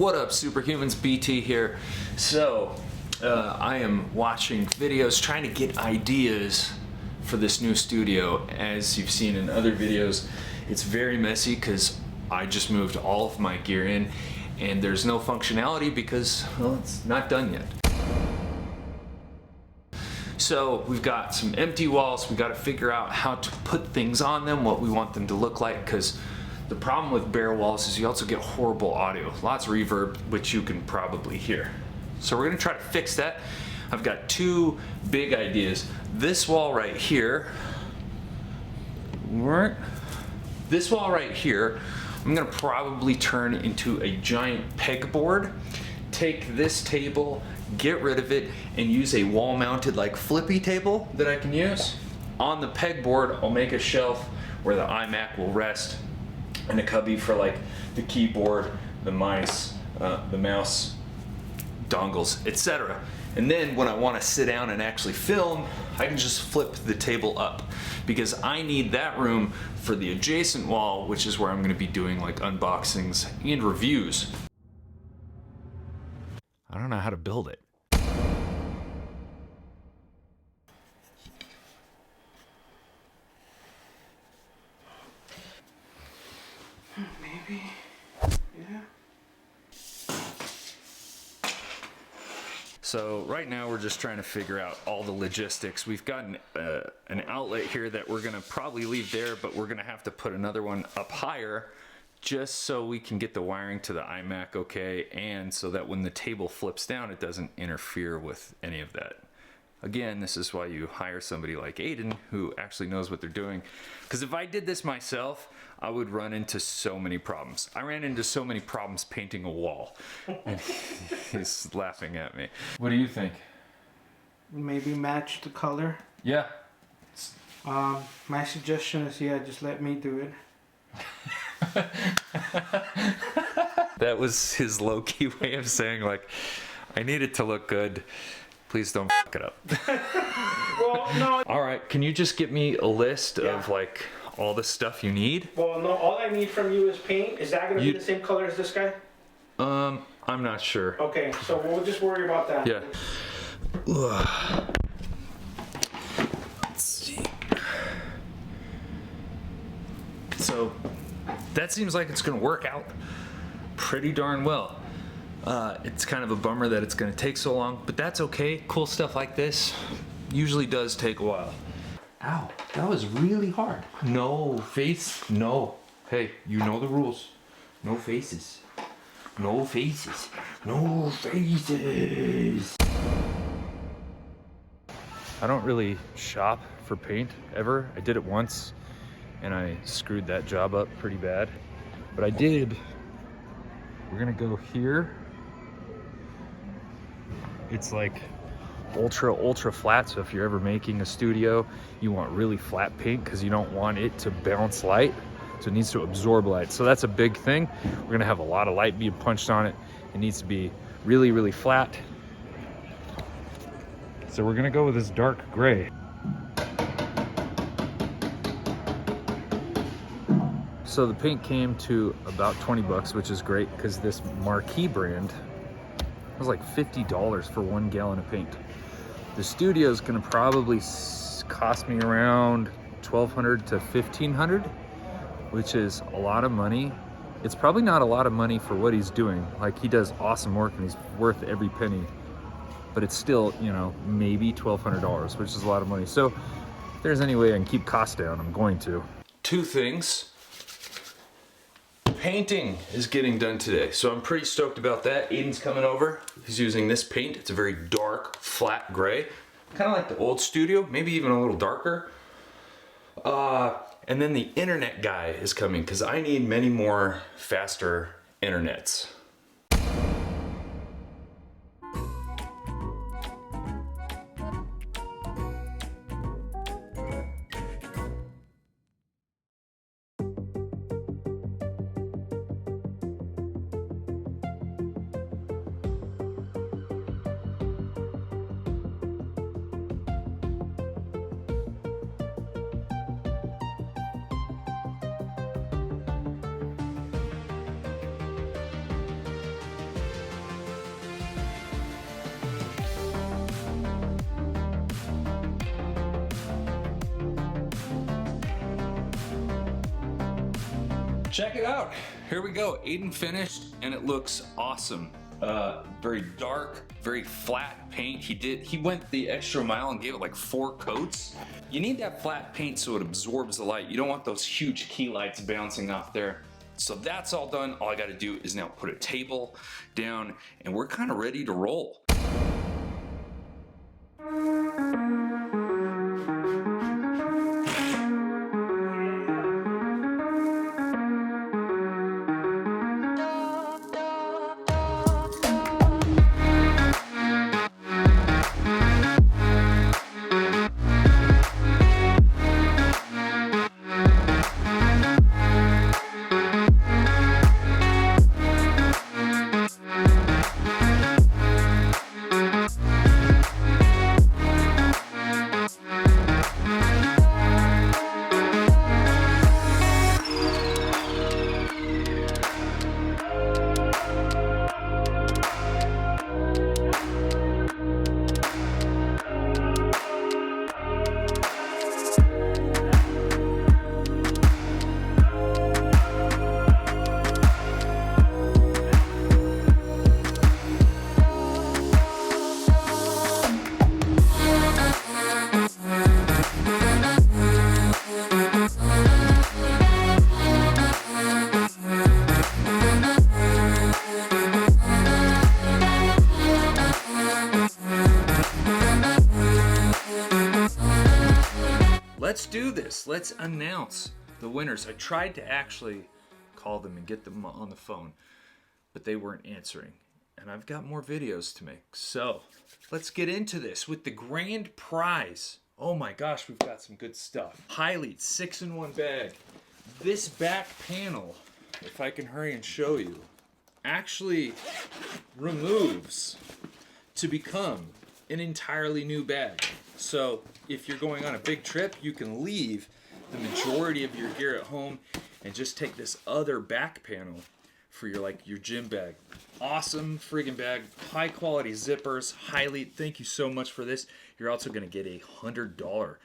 What up, superhumans? BT here. So I am watching videos trying to get ideas for this new studio. As you've seen in other videos, it's very messy because I just moved all of my gear in and there's no functionality because, well, it's not done yet. So we've got some empty walls. We got to figure out how to put things on them, what we want them to look like, because the problem with bare walls is you also get horrible audio, lots of reverb, which you can probably hear. So we're gonna try to fix that. I've got two big ideas. This wall right here, this wall right here, I'm gonna probably turn into a giant pegboard, take this table, get rid of it, and use a wall-mounted like flippy table that I can use. On the pegboard, I'll make a shelf where the iMac will rest, and a cubby for like the keyboard, the mice, the mouse, dongles, etc. And then when I want to sit down and actually film, I can just flip the table up because I need that room for the adjacent wall, which is where I'm going to be doing like unboxings and reviews. I don't know how to build it. Maybe, yeah. So right now we're just trying to figure out all the logistics. We've got an outlet here that we're gonna probably leave there, but we're gonna have to put another one up higher just so we can get the wiring to the iMac okay, and so that when the table flips down, it doesn't interfere with any of that. Again, this is why you hire somebody like Adan who actually knows what they're doing. Because if I did this myself, I would run into so many problems. I ran into so many problems painting a wall. And he's laughing at me. What do you think? Maybe match the color. Yeah. My suggestion is, yeah, just let me do it. That was his low-key way of saying, like, I need it to look good. Please don't f*** it up. Well, no. All right, can you just get me a list of like all the stuff you need? Well, no, all I need from you is paint. Is that going to be the same color as this guy? I'm not sure. Okay, so we'll just worry about that. Yeah. Let's see. So that seems like it's gonna work out pretty darn well. It's kind of a bummer that it's gonna take so long, but that's okay. Cool stuff like this usually does take a while. Ow, that was really hard. No face, no. Hey, you know the rules. No faces. No faces. No faces. I don't really shop for paint ever. I did it once and I screwed that job up pretty bad. But I did. We're gonna go here. It's like ultra flat, so if you're ever making a studio, you want really flat paint because you don't want it to bounce light, so it needs to absorb light. So that's a big thing. We're gonna have a lot of light being punched on it. It needs to be really flat. So we're gonna go with this dark gray. So the paint came to about 20 bucks, which is great because this Marquee brand was like $50 for 1 gallon of paint. The studio is gonna probably cost me around $1,200 to $1,500, which is a lot of money. It's probably not a lot of money for what he's doing. Like, he does awesome work and he's worth every penny, but it's still, you know, maybe $1,200, which is a lot of money. So if there's any way I can keep costs down, I'm going to. Two things. Painting is getting done today, so I'm pretty stoked about that. Adan's coming over. He's using this paint. It's a very dark, flat gray. Kind of like the old studio, maybe even a little darker. And then the internet guy is coming because I need many more faster internets. Check it out. Here we go. Adan finished and it looks awesome. Very dark, very flat paint. He went the extra mile and gave it like 4 coats. You need that flat paint so it absorbs the light. You don't want those huge key lights bouncing off there. So that's all done. All I gotta do is now put a table down and we're kind of ready to roll. Let's do this. Let's announce the winners. I tried to actually call them and get them on the phone, but they weren't answering. And I've got more videos to make. So let's get into this with the grand prize. Oh my gosh, we've got some good stuff. Highlight 6-in-1 bag. This back panel, if I can hurry and show you, actually removes to become an entirely new bag. So if you're going on a big trip, you can leave the majority of your gear at home and just take this other back panel for your gym bag. Awesome friggin' bag, high quality zippers. Highly, thank you so much for this. You're also gonna get a $100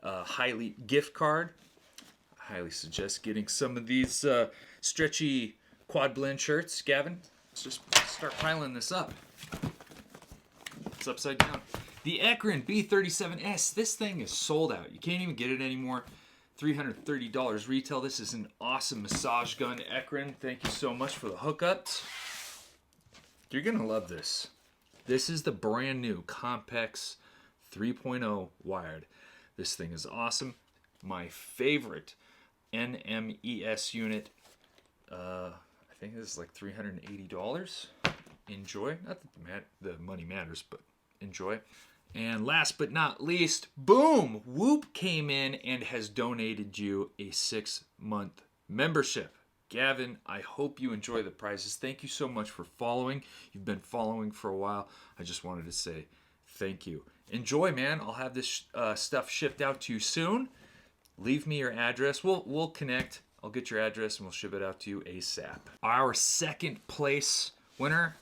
Highly gift card. I highly suggest getting some of these stretchy quad blend shirts. Gavin, let's just start piling this up. It's upside down. The Ekron B37S, this thing is sold out. You can't even get it anymore. $330 retail. This is an awesome massage gun, Ekron. Thank you so much for the hookups. You're gonna love this. This is the brand new Compex 3.0 wired. This thing is awesome. My favorite NMES unit. I think this is like $380. Enjoy. Not that the money matters, but enjoy. And last but not least, boom! Whoop came in and has donated you a 6-month membership. Gavin, I hope you enjoy the prizes. Thank you so much for following. You've been following for a while. I just wanted to say thank you. Enjoy, man. I'll have this stuff shipped out to you soon. Leave me your address. We'll connect. I'll get your address and we'll ship it out to you ASAP. Our second place winner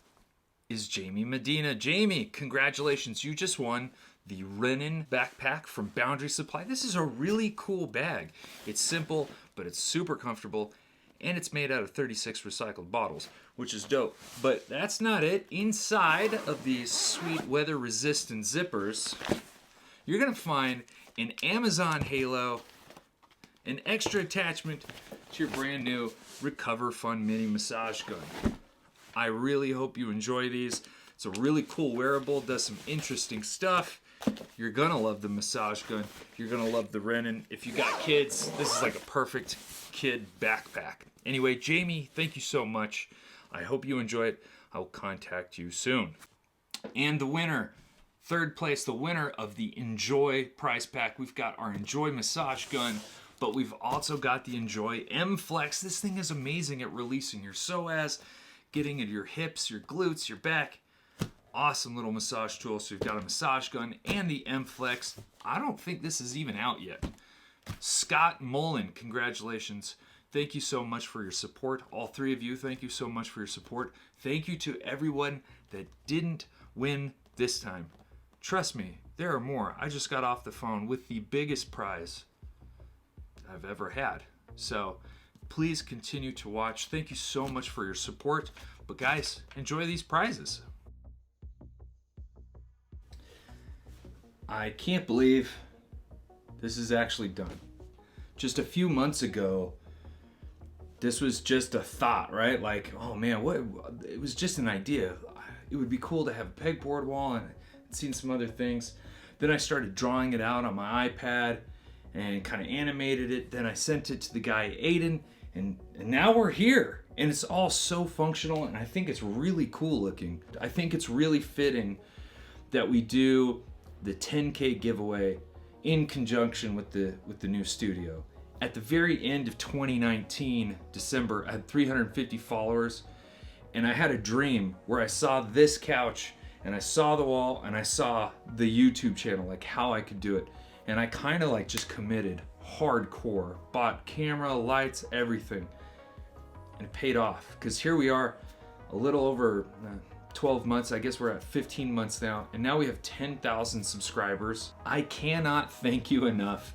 is Jamie Medina. Jamie, congratulations. You just won the Renin backpack from Boundary Supply. This is a really cool bag. It's simple, but it's super comfortable, and it's made out of 36 recycled bottles, which is dope. But that's not it. Inside of these sweet weather-resistant zippers, you're gonna find an Amazon Halo, an extra attachment to your brand new Recover Fun Mini Massage Gun. I really hope you enjoy these. It's a really cool wearable, does some interesting stuff. You're gonna love the massage gun. You're gonna love the Renin. If you got kids, this is like a perfect kid backpack. Anyway, Jamie, thank you so much. I hope you enjoy it. I'll contact you soon. And the winner, third place, the winner of the Enjoy prize pack. We've got our Enjoy massage gun, but we've also got the Enjoy M Flex. This thing is amazing at releasing your psoas, getting into your hips, your glutes, your back. Awesome little massage tool. So you've got a massage gun and the M Flex. I don't think this is even out yet. Scott Mullen, congratulations. Thank you so much for your support. All three of you, thank you so much for your support. Thank you to everyone that didn't win this time. Trust me, there are more. I just got off the phone with the biggest prize I've ever had. So Please continue to watch. Thank you so much for your support. But guys, enjoy these prizes. I can't believe this is actually done. Just a few months ago, this was just a thought, right? Like, oh man, what? It was just an idea. It would be cool to have a pegboard wall, and I'd seen some other things. Then I started drawing it out on my iPad and kind of animated it. Then I sent it to the guy Adan, and now we're here. And it's all so functional, and I think it's really cool looking. I think it's really fitting that we do the 10K giveaway in conjunction with the new studio. At the very end of 2019, December, I had 350 followers, and I had a dream where I saw this couch, and I saw the wall, and I saw the YouTube channel, like how I could do it. And I kind of like just committed hardcore, bought camera, lights, everything, and it paid off. Because here we are, a little over 12 months, I guess we're at 15 months now, and now we have 10,000 subscribers. I cannot thank you enough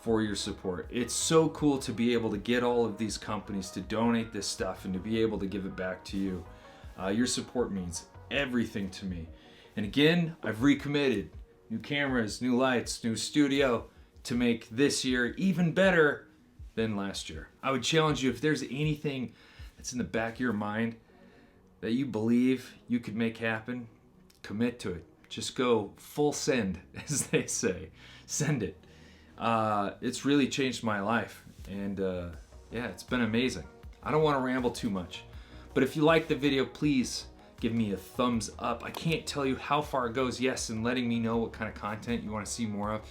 for your support. It's so cool to be able to get all of these companies to donate this stuff and to be able to give it back to you. Your support means everything to me. And again, I've recommitted new cameras, new lights, new studio to make this year even better than last year. I would challenge you, if there's anything that's in the back of your mind that you believe you could make happen, commit to it. Just go full send, as they say. Send it. It's really changed my life, and yeah, it's been amazing. I don't want to ramble too much, but if you like the video, please give me a thumbs up. I can't tell you how far it goes, yes, in letting me know what kind of content you want to see more of,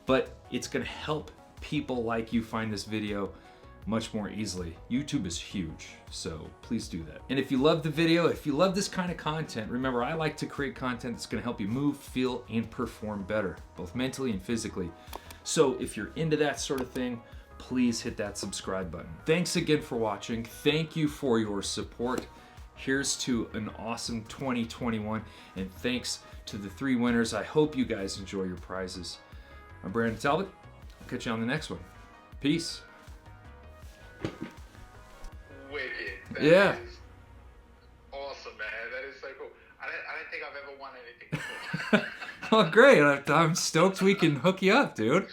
but it's going to help people like you find this video much more easily. YouTube is huge, so please do that. And if you love the video, if you love this kind of content, remember, I like to create content that's going to help you move, feel, and perform better, both mentally and physically. So if you're into that sort of thing, please hit that subscribe button. Thanks again for watching. Thank you for your support. Here's to an awesome 2021, and thanks to the 3 winners. I hope you guys enjoy your prizes. I'm Brandon Talbot. I'll catch you on the next one. Peace. Wicked. That Yeah. is awesome, man. That is so cool. I don't think I've ever won anything before. Oh, great. I'm stoked we can hook you up, dude.